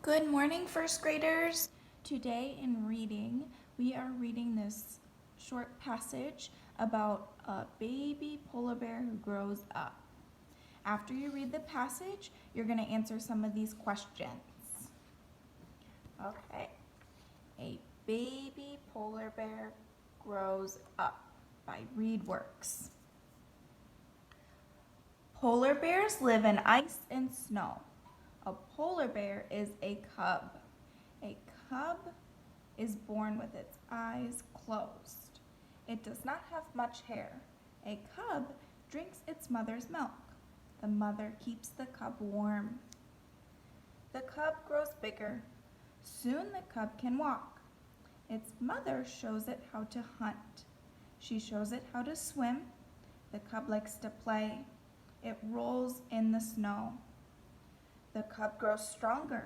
Good morning, first graders. Today in reading, we are reading this short passage about a baby polar bear who grows up. After you read the passage, you're going to answer some of these questions. Okay. A baby polar bear grows up by ReadWorks. Polar bears live in ice and snow. A polar bear is a cub. A cub is born with its eyes closed. It does not have much hair. A cub drinks its mother's milk. The mother keeps the cub warm. The cub grows bigger. Soon the cub can walk. Its mother shows it how to hunt. She shows it how to swim. The cub likes to play. It rolls in the snow. The cub grows stronger.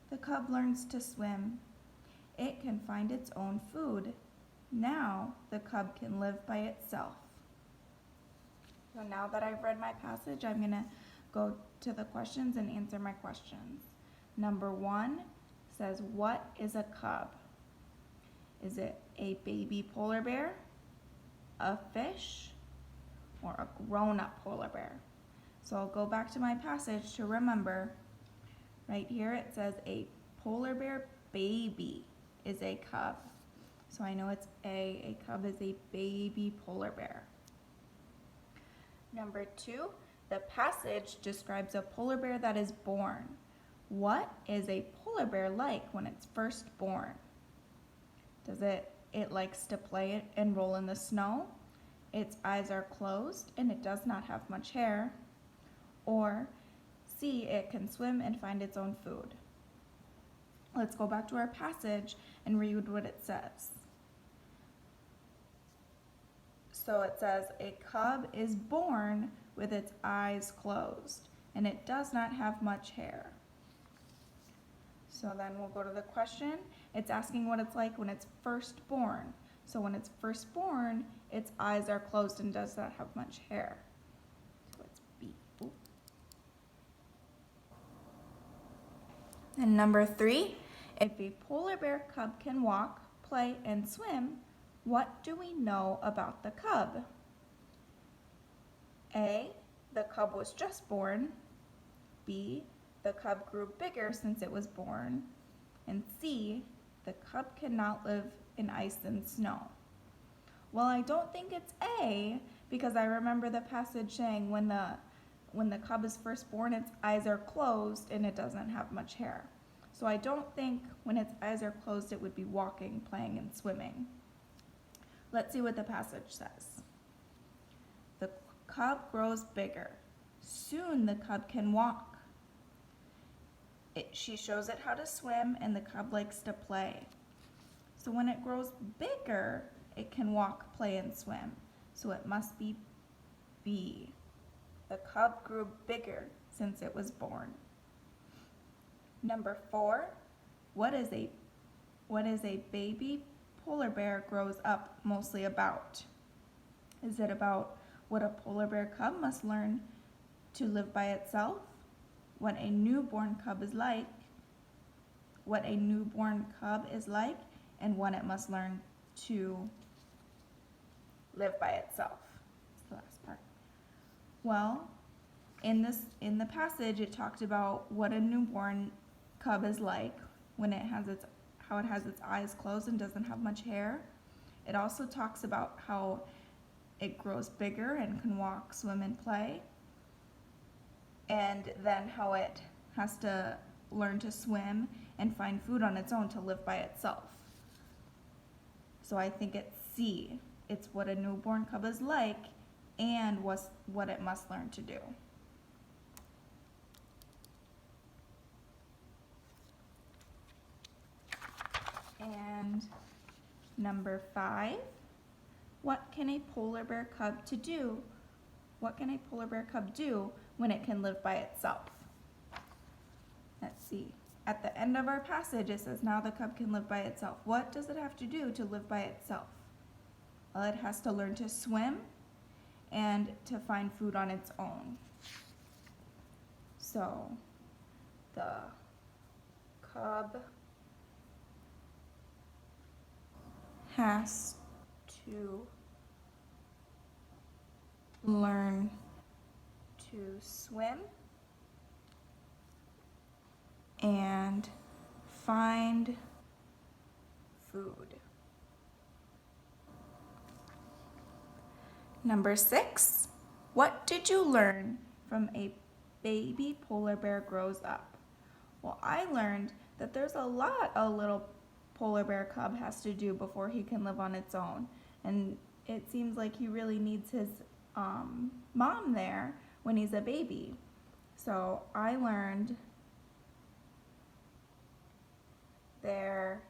The cub learns to swim. It can find its own food. Now the cub can live by itself. So now that I've read my passage, I'm going to go to the questions and answer my questions. Number 1 says, what is a cub? Is it a baby polar bear, a fish, or a grown-up polar bear? So I'll go back to my passage to remember. Right here it says a polar bear baby is a cub. So I know it's A cub is a baby polar bear. Number 2, the passage describes a polar bear that is born. What is a polar bear like when it's first born? Does it likes to play and roll in the snow? Its eyes are closed and it does not have much hair. Or C, it can swim and find its own food. Let's go back to our passage and read what it says. So it says, a cub is born with its eyes closed, and it does not have much hair. So then we'll go to the question. It's asking what it's like when it's first born. So when it's first born, its eyes are closed and does not have much hair. So it's B. Ooh. And number 3, if a polar bear cub can walk, play, and swim, what do we know about the cub? A, the cub was just born. B, the cub grew bigger since it was born. And C, the cub cannot live in ice and snow. Well, I don't think it's A, because I remember the passage saying when the cub is first born, its eyes are closed and it doesn't have much hair. So I don't think when its eyes are closed it would be walking, playing, and swimming. Let's see what the passage says. The cub grows bigger. Soon the cub can walk. She shows it how to swim and the cub likes to play. So when it grows bigger, it can walk, play, and swim. So it must be B. The cub grew bigger since it was born. Number 4, what is a baby polar bear grows up mostly about? Is it about what a polar bear cub must learn to live by itself? What a newborn cub is like? What a newborn cub is like and what it must learn to live by itself. That's the last part. Well, in the passage it talked about what a newborn cub is like when how it has its eyes closed and doesn't have much hair. It also talks about how it grows bigger and can walk, swim, and play. And then how it has to learn to swim and find food on its own to live by itself. So I think it's C. It's what a newborn cub is like and what it must learn to do. And number 5, what can a polar bear cub do? What can a polar bear cub do when it can live by itself? Let's see. At the end of our passage, it says, now the cub can live by itself. What does it have to do to live by itself? Well, it has to learn to swim and to find food on its own. So the cub has to learn to swim and find food. Number 6, what did you learn from a baby polar bear grows up? Well, I learned that there's a lot a little polar bear cub has to do before he can live on its own. And it seems like he really needs his mom there when he's a baby. So I learned there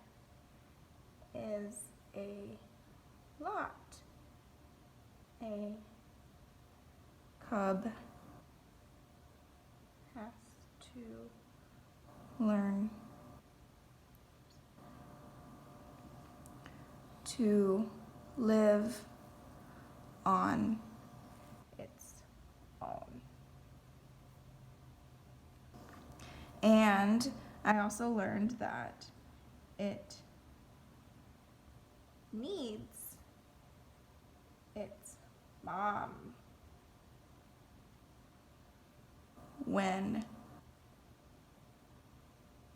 is a lot a cub has to learn to live on its own. And I also learned that it needs its mom when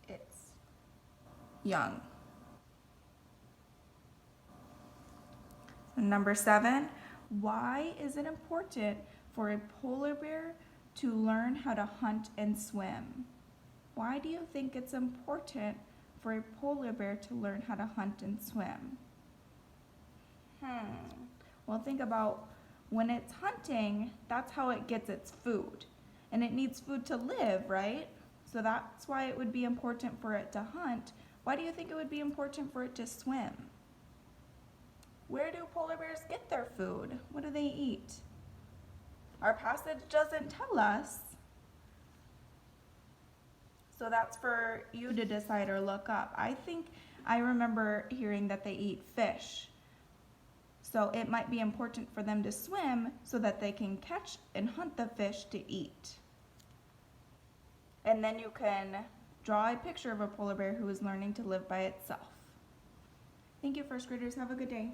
it's young. Number 7, why is it important for a polar bear to learn how to hunt and swim? Why do you think it's important for a polar bear to learn how to hunt and swim? Well, think about when it's hunting, that's how it gets its food. And it needs food to live, right? So that's why it would be important for it to hunt. Why do you think it would be important for it to swim? Where do polar bears get their food? What do they eat? Our passage doesn't tell us. So that's for you to decide or look up. I remember hearing that they eat fish. So it might be important for them to swim so that they can catch and hunt the fish to eat. And then you can draw a picture of a polar bear who is learning to live by itself. Thank you, first graders. Have a good day.